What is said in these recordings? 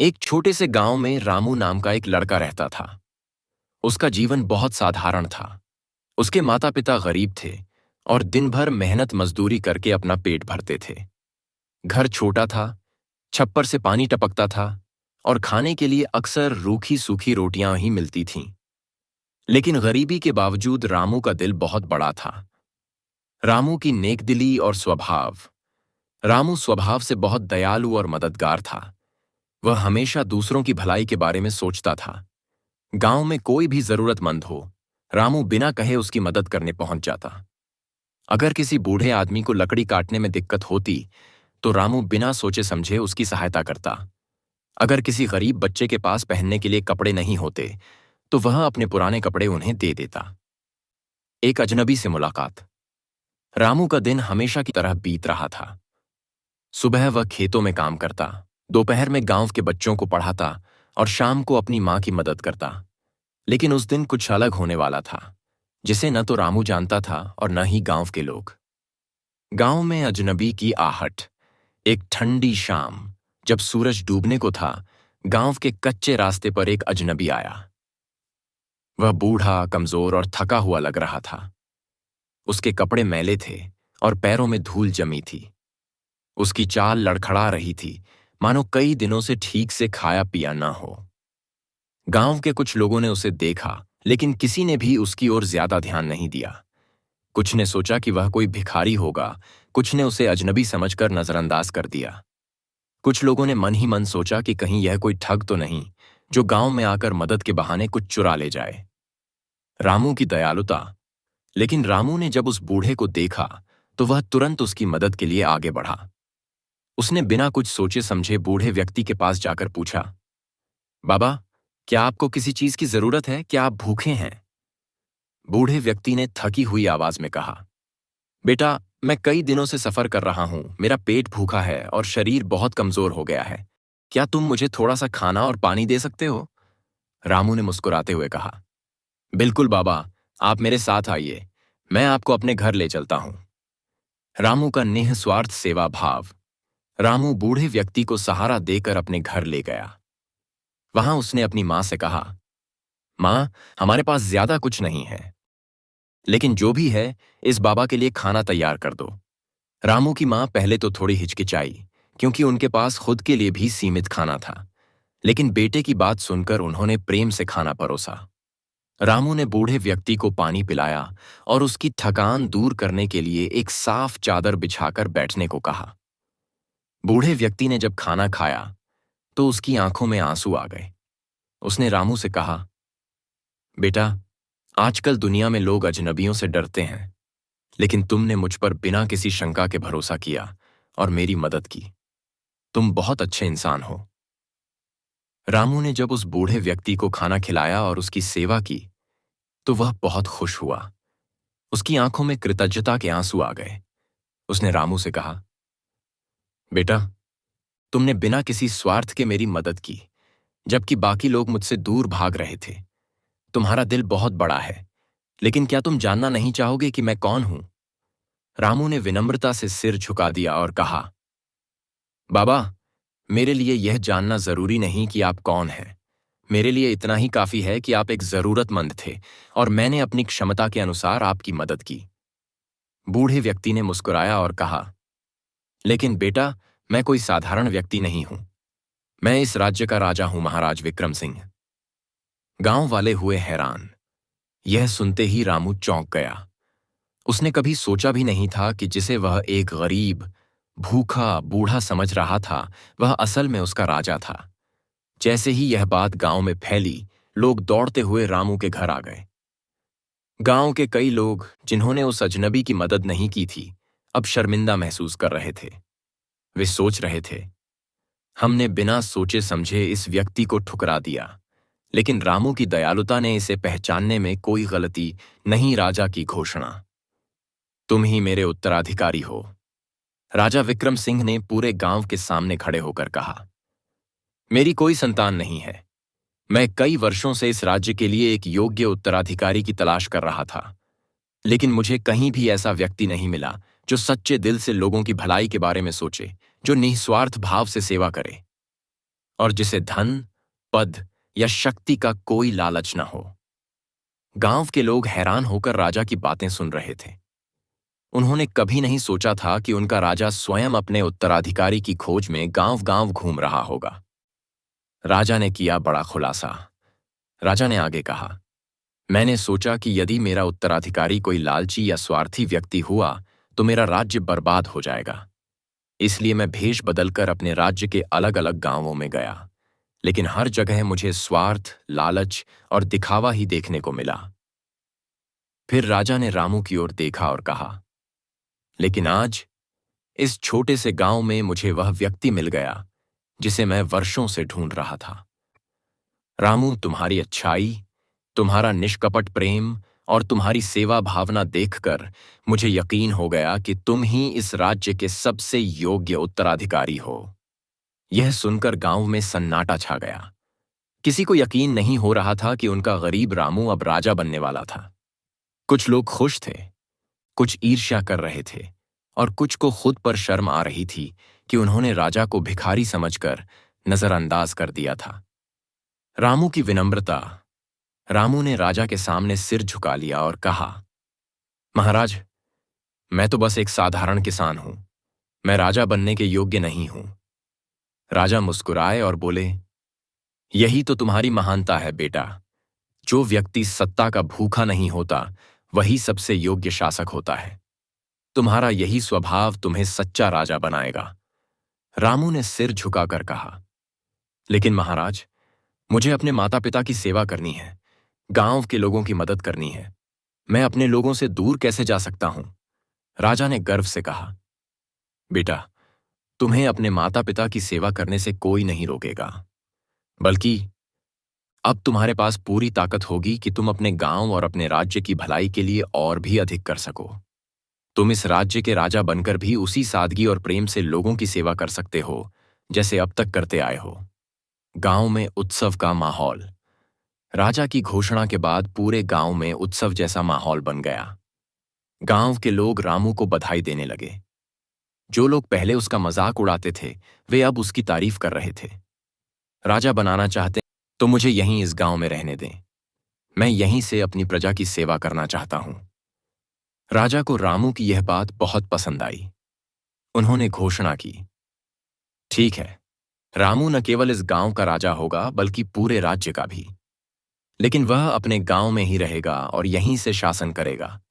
एक छोटे से गांव में रामू नाम का एक लड़का रहता था। उसका जीवन बहुत साधारण था। उसके माता पिता गरीब थे और दिन भर मेहनत मजदूरी करके अपना पेट भरते थे। घर छोटा था, छप्पर से पानी टपकता था और खाने के लिए अक्सर रूखी सूखी रोटियां ही मिलती थीं। लेकिन गरीबी के बावजूद रामू का दिल बहुत बड़ा था। रामू की नेकदिली और स्वभाव। रामू स्वभाव से बहुत दयालु और मददगार था। वह हमेशा दूसरों की भलाई के बारे में सोचता था। गांव में कोई भी जरूरतमंद हो, रामू बिना कहे उसकी मदद करने पहुंच जाता। अगर किसी बूढ़े आदमी को लकड़ी काटने में दिक्कत होती तो रामू बिना सोचे समझे उसकी सहायता करता। अगर किसी गरीब बच्चे के पास पहनने के लिए कपड़े नहीं होते तो वह अपने पुराने कपड़े उन्हें दे देता। एक अजनबी से मुलाकात। रामू का दिन हमेशा की तरह बीत रहा था। सुबह वह खेतों में काम करता, दोपहर में गांव के बच्चों को पढ़ाता और शाम को अपनी मां की मदद करता। लेकिन उस दिन कुछ अलग होने वाला था, जिसे न तो रामू जानता था और न ही गांव के लोग। गांव में अजनबी की आहट। एक ठंडी शाम, जब सूरज डूबने को था, गांव के कच्चे रास्ते पर एक अजनबी आया। वह बूढ़ा, कमजोर और थका हुआ लग रहा था। उसके कपड़े मैले थे और पैरों में धूल जमी थी। उसकी चाल लड़खड़ा रही थी, मानो कई दिनों से ठीक से खाया पिया न हो। गांव के कुछ लोगों ने उसे देखा, लेकिन किसी ने भी उसकी ओर ज्यादा ध्यान नहीं दिया। कुछ ने सोचा कि वह कोई भिखारी होगा, कुछ ने उसे अजनबी समझकर नजरअंदाज कर दिया। कुछ लोगों ने मन ही मन सोचा कि कहीं यह कोई ठग तो नहीं जो गांव में आकर मदद के बहाने कुछ चुरा ले जाए। रामू की दयालुता। लेकिन रामू ने जब उस बूढ़े को देखा तो वह तुरंत उसकी मदद के लिए आगे बढ़ा। उसने बिना कुछ सोचे समझे बूढ़े व्यक्ति के पास जाकर पूछा, बाबा, क्या आपको किसी चीज की जरूरत है? क्या आप भूखे हैं? बूढ़े व्यक्ति ने थकी हुई आवाज में कहा, बेटा, मैं कई दिनों से सफर कर रहा हूं, मेरा पेट भूखा है और शरीर बहुत कमजोर हो गया है। क्या तुम मुझे थोड़ा सा खाना और पानी दे सकते हो? रामू ने मुस्कुराते हुए कहा, बिल्कुल बाबा, आप मेरे साथ आइए, मैं आपको अपने घर ले चलता हूं। रामू का निःस्वार्थ सेवा भाव। रामू बूढ़े व्यक्ति को सहारा देकर अपने घर ले गया। वहां उसने अपनी मां से कहा, मां, हमारे पास ज्यादा कुछ नहीं है, लेकिन जो भी है इस बाबा के लिए खाना तैयार कर दो। रामू की मां पहले तो थोड़ी हिचकिचाई, क्योंकि उनके पास खुद के लिए भी सीमित खाना था। लेकिन बेटे की बात सुनकर उन्होंने प्रेम से खाना परोसा। रामू ने बूढ़े व्यक्ति को पानी पिलाया और उसकी थकान दूर करने के लिए एक साफ चादर बिछाकर बैठने को कहा। बूढ़े व्यक्ति ने जब खाना खाया तो उसकी आंखों में आंसू आ गए। उसने रामू से कहा, बेटा, आजकल दुनिया में लोग अजनबियों से डरते हैं, लेकिन तुमने मुझ पर बिना किसी शंका के भरोसा किया और मेरी मदद की। तुम बहुत अच्छे इंसान हो। रामू ने जब उस बूढ़े व्यक्ति को खाना खिलाया और उसकी सेवा की तो वह बहुत खुश हुआ। उसकी आंखों में कृतज्ञता के आंसू आ गए। उसने रामू से कहा, बेटा, तुमने बिना किसी स्वार्थ के मेरी मदद की, जबकि बाकी लोग मुझसे दूर भाग रहे थे। तुम्हारा दिल बहुत बड़ा है, लेकिन क्या तुम जानना नहीं चाहोगे कि मैं कौन हूं? रामू ने विनम्रता से सिर झुका दिया और कहा, बाबा, मेरे लिए यह जानना जरूरी नहीं कि आप कौन हैं। मेरे लिए इतना ही काफी है कि आप एक जरूरतमंद थे और मैंने अपनी क्षमता के अनुसार आपकी मदद की। बूढ़े व्यक्ति ने मुस्कुराया और कहा, लेकिन बेटा, मैं कोई साधारण व्यक्ति नहीं हूं। मैं इस राज्य का राजा हूं, महाराज विक्रम सिंह। गांव वाले हुए हैरान। यह सुनते ही रामू चौंक गया। उसने कभी सोचा भी नहीं था कि जिसे वह एक गरीब, भूखा बूढ़ा समझ रहा था, वह असल में उसका राजा था। जैसे ही यह बात गांव में फैली, लोग दौड़ते हुए रामू के घर आ गए। गांव के कई लोग, जिन्होंने उस अजनबी की मदद नहीं की थी, अब शर्मिंदा महसूस कर रहे थे। वे सोच रहे थे, हमने बिना सोचे समझे इस व्यक्ति को ठुकरा दिया, लेकिन रामू की दयालुता ने इसे पहचानने में कोई गलती नहीं। राजा की घोषणा, तुम ही मेरे उत्तराधिकारी हो। राजा विक्रम सिंह ने पूरे गांव के सामने खड़े होकर कहा, मेरी कोई संतान नहीं है। मैं कई वर्षों से इस राज्य के लिए एक योग्य उत्तराधिकारी की तलाश कर रहा था, लेकिन मुझे कहीं भी ऐसा व्यक्ति नहीं मिला जो सच्चे दिल से लोगों की भलाई के बारे में सोचे, जो निस्वार्थ भाव से सेवा करे। और जिसे धन, पद या शक्ति का कोई लालच न हो। गांव के लोग हैरान होकर राजा की बातें सुन रहे थे। उन्होंने कभी नहीं सोचा था कि उनका राजा स्वयं अपने उत्तराधिकारी की खोज में गांव-गांव घूम रहा होगा। राजा ने किया बड़ा खुलासा। राजा ने आगे कहा, मैंने सोचा कि यदि मेरा उत्तराधिकारी कोई लालची या स्वार्थी व्यक्ति हुआ तो मेरा राज्य बर्बाद हो जाएगा। इसलिए मैं भेष बदलकर अपने राज्य के अलग-अलग गांवों में गया, लेकिन हर जगह मुझे स्वार्थ, लालच और दिखावा ही देखने को मिला। फिर राजा ने रामू की ओर देखा और कहा, लेकिन आज इस छोटे से गांव में मुझे वह व्यक्ति मिल गया जिसे मैं वर्षों से ढूंढ रहा था। रामू, तुम्हारी अच्छाई, तुम्हारा निष्कपट प्रेम और तुम्हारी सेवा भावना देखकर मुझे यकीन हो गया कि तुम ही इस राज्य के सबसे योग्य उत्तराधिकारी हो। यह सुनकर गांव में सन्नाटा छा गया। किसी को यकीन नहीं हो रहा था कि उनका गरीब रामू अब राजा बनने वाला था। कुछ लोग खुश थे, कुछ ईर्ष्या कर रहे थे और कुछ को खुद पर शर्म आ रही थी कि उन्होंने राजा को भिखारी समझकर नजरअंदाज कर दिया था। रामू की विनम्रता। रामू ने राजा के सामने सिर झुका लिया और कहा, महाराज, मैं तो बस एक साधारण किसान हूं। मैं राजा बनने के योग्य नहीं हूं। राजा मुस्कुराए और बोले, यही तो तुम्हारी महानता है बेटा। जो व्यक्ति सत्ता का भूखा नहीं होता वही सबसे योग्य शासक होता है। तुम्हारा यही स्वभाव तुम्हें सच्चा राजा बनाएगा। रामू ने सिर झुकाकर कहा, लेकिन महाराज, मुझे अपने माता पिता की सेवा करनी है, गांव के लोगों की मदद करनी है। मैं अपने लोगों से दूर कैसे जा सकता हूं? राजा ने गर्व से कहा, बेटा, तुम्हें अपने माता पिता की सेवा करने से कोई नहीं रोकेगा, बल्कि अब तुम्हारे पास पूरी ताकत होगी कि तुम अपने गांव और अपने राज्य की भलाई के लिए और भी अधिक कर सको। तुम इस राज्य के राजा बनकर भी उसी सादगी और प्रेम से लोगों की सेवा कर सकते हो जैसे अब तक करते आए हो। गांव में उत्सव का माहौल। राजा की घोषणा के बाद पूरे गांव में उत्सव जैसा माहौल बन गया। गांव के लोग रामू को बधाई देने लगे। जो लोग पहले उसका मजाक उड़ाते थे वे अब उसकी तारीफ कर रहे थे। राजा बनाना चाहते तो मुझे यहीं इस गांव में रहने दें। मैं यहीं से अपनी प्रजा की सेवा करना चाहता हूं। राजा को रामू की यह बात बहुत पसंद आई। उन्होंने घोषणा की, ठीक है, रामू न केवल इस गांव का राजा होगा बल्कि पूरे राज्य का भी। लेकिन वह अपने गांव में ही रहेगा और यहीं से शासन करेगा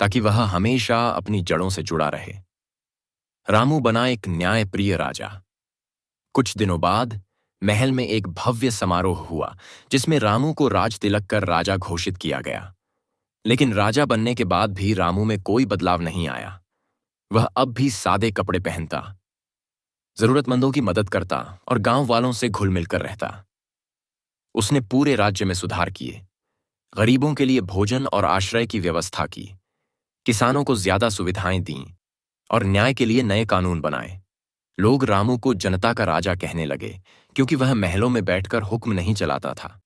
ताकि वह हमेशा अपनी जड़ों से जुड़ा रहे। रामू बना एक न्यायप्रिय राजा। कुछ दिनों बाद महल में एक भव्य समारोह हुआ जिसमें रामू को राज तिलक कर राजा घोषित किया गया। लेकिन राजा बनने के बाद भी रामू में कोई बदलाव नहीं आया। वह अब भी सादे कपड़े पहनता, जरूरतमंदों की मदद करता और गांव वालों से घुल मिलकर रहता। उसने पूरे राज्य में सुधार किए, गरीबों के लिए भोजन और आश्रय की व्यवस्था की, किसानों को ज्यादा सुविधाएं दीं और न्याय के लिए नए कानून बनाए। लोग रामू को जनता का राजा कहने लगे क्योंकि वह महलों में बैठकर हुक्म नहीं चलाता था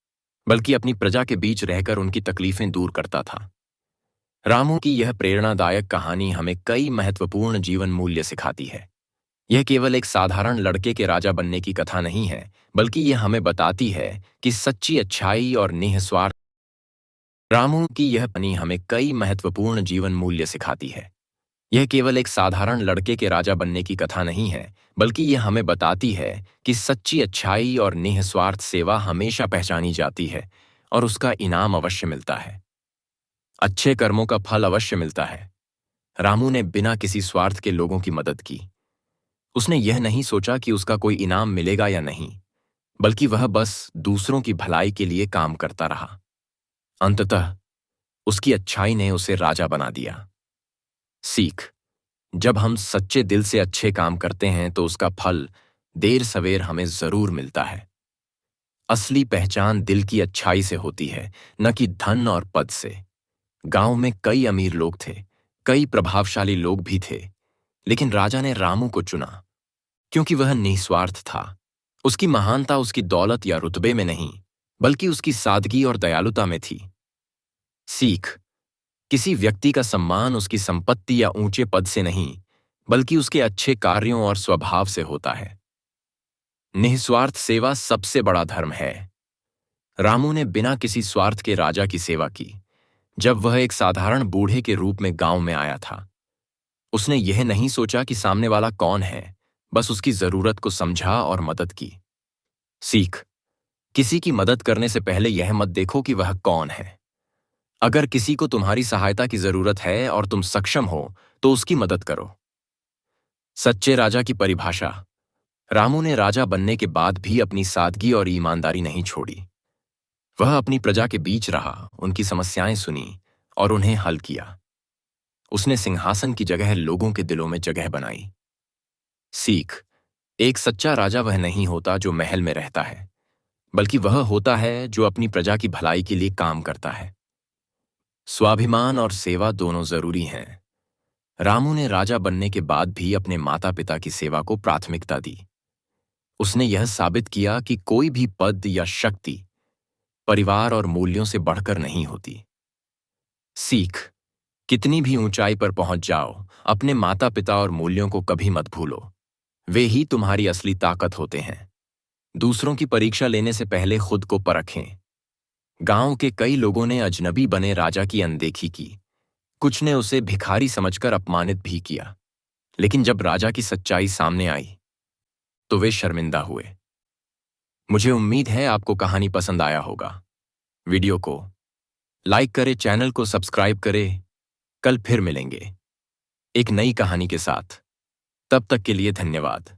बल्कि अपनी प्रजा के बीच रहकर उनकी तकलीफें दूर करता था। रामू की यह प्रेरणादायक कहानी हमें कई महत्वपूर्ण जीवन मूल्य सिखाती है। यह केवल एक साधारण लड़के के राजा बनने की कथा नहीं है, बल्कि यह हमें बताती है कि सच्ची अच्छाई और निस्वार्थ रामू की यह कहानी हमें कई महत्वपूर्ण जीवन मूल्य सिखाती है। यह केवल एक साधारण लड़के के राजा बनने की कथा नहीं है, बल्कि यह हमें बताती है कि सच्ची अच्छाई और निस्वार्थ सेवा हमेशा पहचानी जाती है और उसका इनाम अवश्य मिलता है। अच्छे कर्मों का फल अवश्य मिलता है। रामू ने बिना किसी स्वार्थ के लोगों की मदद की। उसने यह नहीं सोचा कि उसका कोई इनाम मिलेगा या नहीं, बल्कि वह बस दूसरों की भलाई के लिए काम करता रहा। अंततः उसकी अच्छाई ने उसे राजा बना दिया। सीख: जब हम सच्चे दिल से अच्छे काम करते हैं तो उसका फल देर सवेर हमें जरूर मिलता है। असली पहचान दिल की अच्छाई से होती है, न कि धन और पद से। गांव में कई अमीर लोग थे, कई प्रभावशाली लोग भी थे, लेकिन राजा ने रामू को चुना क्योंकि वह निस्वार्थ था। उसकी महानता उसकी दौलत या रुतबे में नहीं, बल्कि उसकी सादगी और दयालुता में थी। सीख: किसी व्यक्ति का सम्मान उसकी संपत्ति या ऊंचे पद से नहीं, बल्कि उसके अच्छे कार्यों और स्वभाव से होता है। निस्वार्थ सेवा सबसे बड़ा धर्म है। रामू ने बिना किसी स्वार्थ के राजा की सेवा की। जब वह एक साधारण बूढ़े के रूप में गांव में आया था, उसने यह नहीं सोचा कि सामने वाला कौन है, बस उसकी जरूरत को समझा और मदद की। सीख: किसी की मदद करने से पहले यह मत देखो कि वह कौन है। अगर किसी को तुम्हारी सहायता की जरूरत है और तुम सक्षम हो, तो उसकी मदद करो। सच्चे राजा की परिभाषा: रामू ने राजा बनने के बाद भी अपनी सादगी और ईमानदारी नहीं छोड़ी। वह अपनी प्रजा के बीच रहा, उनकी समस्याएं सुनी और उन्हें हल किया। उसने सिंहासन की जगह लोगों के दिलों में जगह बनाई। सीख: एक सच्चा राजा वह नहीं होता जो महल में रहता है, बल्कि वह होता है जो अपनी प्रजा की भलाई के लिए काम करता है। स्वाभिमान और सेवा दोनों जरूरी हैं। रामू ने राजा बनने के बाद भी अपने माता पिता की सेवा को प्राथमिकता दी। उसने यह साबित किया कि कोई भी पद या शक्ति परिवार और मूल्यों से बढ़कर नहीं होती। सीख: कितनी भी ऊंचाई पर पहुंच जाओ, अपने माता पिता और मूल्यों को कभी मत भूलो। वे ही तुम्हारी असली ताकत होते हैं। दूसरों की परीक्षा लेने से पहले खुद को परखें। गांव के कई लोगों ने अजनबी बने राजा की अनदेखी की। कुछ ने उसे भिखारी समझकर अपमानित भी किया। लेकिन जब राजा की सच्चाई सामने आई, तो वे शर्मिंदा हुए। मुझे उम्मीद है आपको कहानी पसंद आया होगा। वीडियो को लाइक करें, चैनल को सब्सक्राइब करें। कल फिर मिलेंगे एक नई कहानी के साथ। तब तक के लिए धन्यवाद।